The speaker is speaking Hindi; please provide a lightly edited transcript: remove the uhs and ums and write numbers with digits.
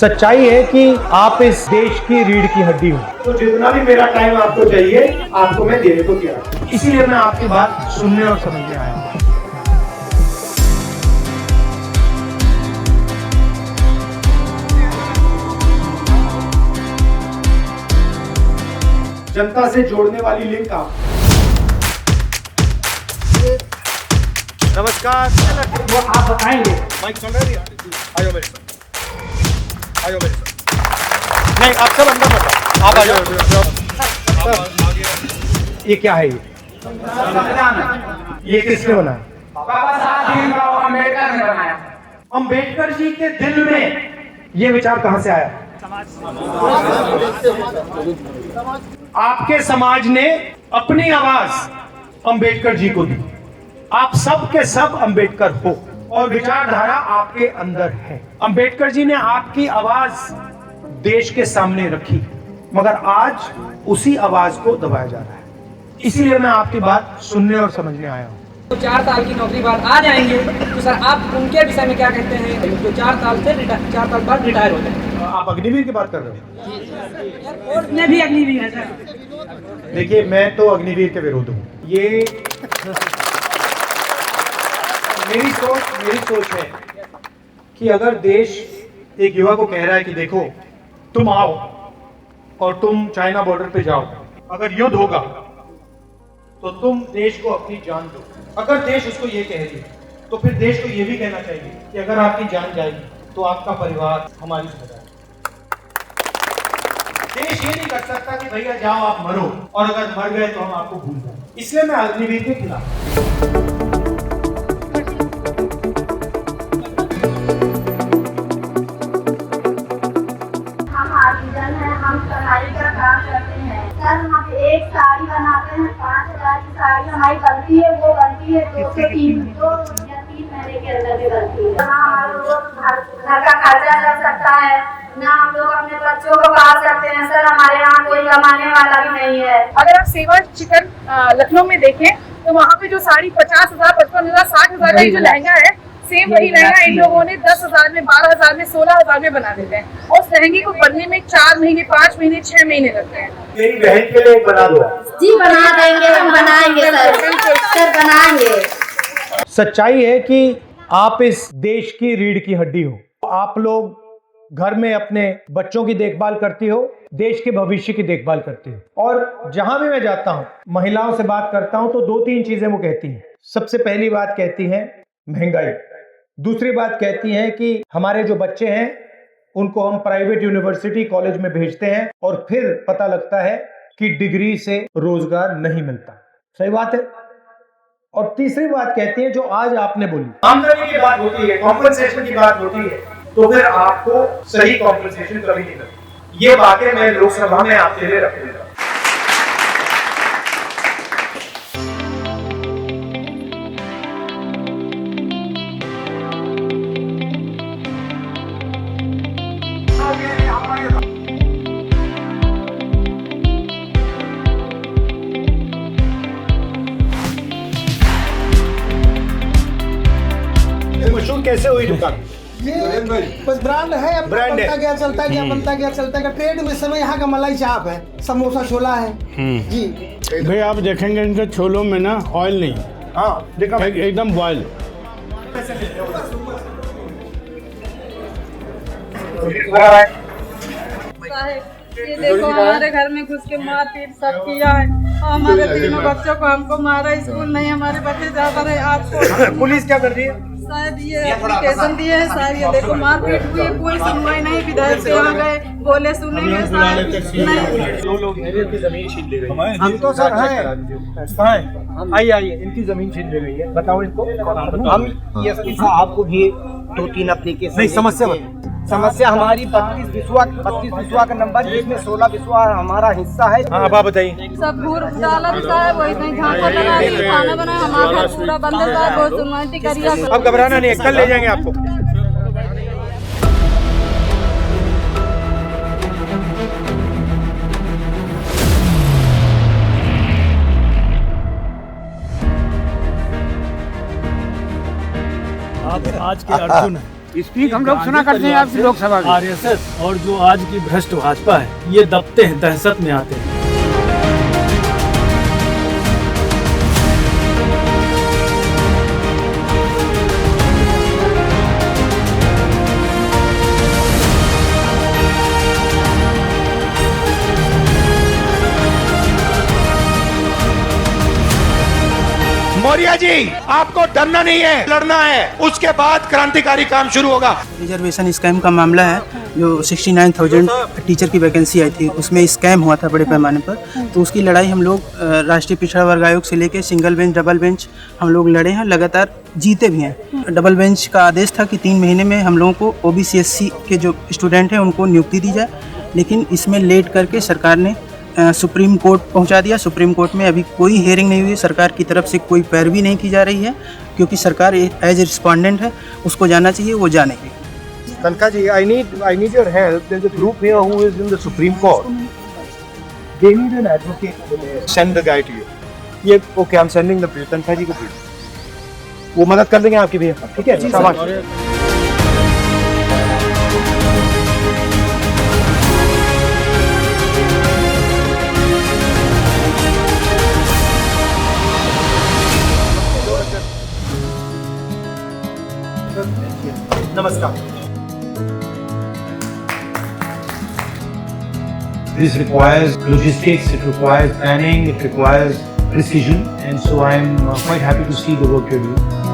सच्चाई है कि आप इस देश की रीढ़ की हड्डी हो। तो जितना भी मेरा टाइम आपको चाहिए, आपको मैं देने को तैयार हूं। इसीलिए मैं आपकी बात सुनने और समझने आया हूं। जनता से जोड़ने वाली लिंक आप। नमस्कार। वो आप बताएंगे। माइक चल रहा है? आयो मेरे साथ, आयो मेरे साथ। नहीं, आप सब अंदर मत आओ, आप आ जाओ। ये क्या है? ये किसने बनाया? बाबा साहब भीमराव अम्बेडकर ने बनाया। अम्बेडकर जी के दिल में ये विचार कहां से आया? आपके समाज ने अपनी आवाज अम्बेडकर जी को दी। आप सब के सब अम्बेडकर हो और विचारधारा आपके अंदर है। अम्बेडकर जी ने आपकी आवाज देश के सामने रखी, मगर आज उसी आवाज को दबाया जा रहा है। इसीलिए मैं आपकी बात सुनने और समझने आया हूँ। तो 4 साल की नौकरी बाद आ जाएंगे तो सर आप उनके विषय में क्या कहते हैं जो 4 साल बाद रिटायर होते हैं? आप अग्निवीर की बात कर रहे हो? कोर्ट में भी अग्निवीर है सर। देखिए, मैं तो अग्निवीर के विरोध हूँ। ये मेरी सोच है कि अगर देश एक युवा को कह रहा है कि देखो तुम आओ और तुम चाइना बॉर्डर पे जाओ, अगर युद्ध होगा तो तुम देश को अपनी जान दो। अगर देश उसको ये कह रही तो फिर देश को ये भी कहना चाहिए कि अगर आपकी जान जाएगी तो आपका परिवार हमारी जिम्मेदारी। देश ये नहीं कर सकता कि भैया जाओ आप मरो, और अगर मर गए तो हम आपको भूल जाए। इसलिए मैं अग्निवीर के खिलाफ। हम कढ़ाई का काम करते हैं सर। हम एक साड़ी बनाते हैं, 5000 की साड़ी हमारी बनती है। वो बनती है 2 या 3 महीने के अंदर भी बनती है। ना हमारे लोग घर का खर्चा चल सकता है, ना हम लोग अपने बच्चों को पाल सकते हैं सर। हमारे यहाँ कोई कमाने वाला भी नहीं है। अगर आप सेवा चिकन लखनऊ में देखें तो वहाँ पे जो साड़ी 50,000, 55,000, 60,000 का जो लहंगा है, सेम वही लहंगा इन लोगों ने 10,000 में, 12,000 में, 16,000 में बना देते हैं। और उस लहंगे को बनने में 4 महीने, 5 महीने, 6 महीने लगते हैं। मेरी बहन के लिए बना दो जी, बना देंगे, हम बनाएंगे सर बनाएंगे। सच्चाई है कि आप इस देश की रीढ़ की हड्डी हो। आप लोग घर में अपने बच्चों की देखभाल करती हो, देश के भविष्य की देखभाल करती हो। और जहां भी मैं जाता हूं, महिलाओं से बात करता हूं तो 2-3 चीजें वो कहती हैं। सबसे पहली बात कहती हैं महंगाई। दूसरी बात कहती हैं कि हमारे जो बच्चे हैं उनको हम प्राइवेट यूनिवर्सिटी कॉलेज में भेजते हैं और फिर पता लगता है कि डिग्री से रोजगार नहीं मिलता। सही बात है। और तीसरी बात कहती है जो आज आपने बोली, आमदनी की बात होती है, कॉम्पनसेशन की बात होती है, तो फिर आपको सही कॉम्पनसेशन कभी नहीं मिलती। ये बातें मैं लोकसभा में आपके लिए रखूंगा। मशहूर कैसे हुई दुकान? ये बस ब्रांड है, अब ब्रांड बनता है। गया चलता गया, बनता गया चलता गया। ट्रेंड में समय यहाँ का मलाई चाप है, समोसा छोला है जी। भाई आप देखेंगे इनके छोलों में ना ऑयल नहीं, हाँ देखा एकदम बॉयल। ये देखो हमारे घर में घुस के मारपीट सब किया है। हमारे 3 बच्चों को हमको मारा, स्कूल नहीं हमारे बच्चे जाते रहे। आपको पुलिस क्या कर रही है? शायद ये एप्लीकेशन दिए हैं, शायद ये देखो मारपीट हुई, कोई सुनवाई नहीं। विधायक से यहाँ गए, बोले सुनेंगे, शायद नहीं। 2 लोग इनकी जमीन छीन ले गई। हम तो सर हैं, आइए इनकी जमीन छीन ले गई है। बताओ इनको। हम एसपी साहब को भी 2-3 एप्लीकेशन। नहीं, समस्या समस्या हमारी 32 बिस्वा का नंबर, जिसमें 16 बिस्वा हमारा हिस्सा है। हाँ, अब आप बताइए। सब घूर डाला साहब, वही नहीं झांको लगा दी, खाना बनाया, हमारा पूरा बंद साहब, बहुत सुनवाई करिए। अब घबराना नहीं है, कल ले जाएंगे आपको। आप आज के अर्जुन हैं। स्पीक हम लोग सुना करते हैं आपकी लोकसभा में। आरएसएस और जो आज की भ्रष्ट भाजपा है, ये दबते हैं, दहशत में आते हैं। मौर्य जी, आपको डरना नहीं है, लड़ना है। उसके बाद क्रांतिकारी काम शुरू होगा। रिजर्वेशन स्कैम का मामला है, जो 69,000 टीचर की वैकेंसी आई थी, उसमें स्कैम हुआ था बड़े पैमाने पर। तो उसकी लड़ाई हम लोग राष्ट्रीय पिछड़ा वर्ग आयोग से लेके सिंगल बेंच, डबल बेंच हम लोग लड़े हैं, लगातार जीते भी हैं। डबल बेंच का आदेश था कि 3 महीने में हम लोगों को OBC SC के जो स्टूडेंट हैं उनको नियुक्ति दी जाए, लेकिन इसमें लेट करके सरकार ने सुप्रीम कोर्ट पहुंचा दिया। सुप्रीम कोर्ट में अभी कोई हियरिंग नहीं हुई, सरकार की तरफ से कोई पैरवी नहीं की जा रही है, क्योंकि सरकार एज ए रिस्पोंडेंट है, उसको जाना चाहिए, वो जानेगी। तनखा जी, I need your help. There's a group here who is in the Supreme Court. They need an advocate. Send the guy to you. ये okay, I'm sending the bill. तनखा जी को bill. वो मदद कर देंगे आपकी भैया, ठीक है? शाबाश। नमस्कार। This requires logistics, it requires planning, it requires precision, and so I'm quite happy to see the work you're doing.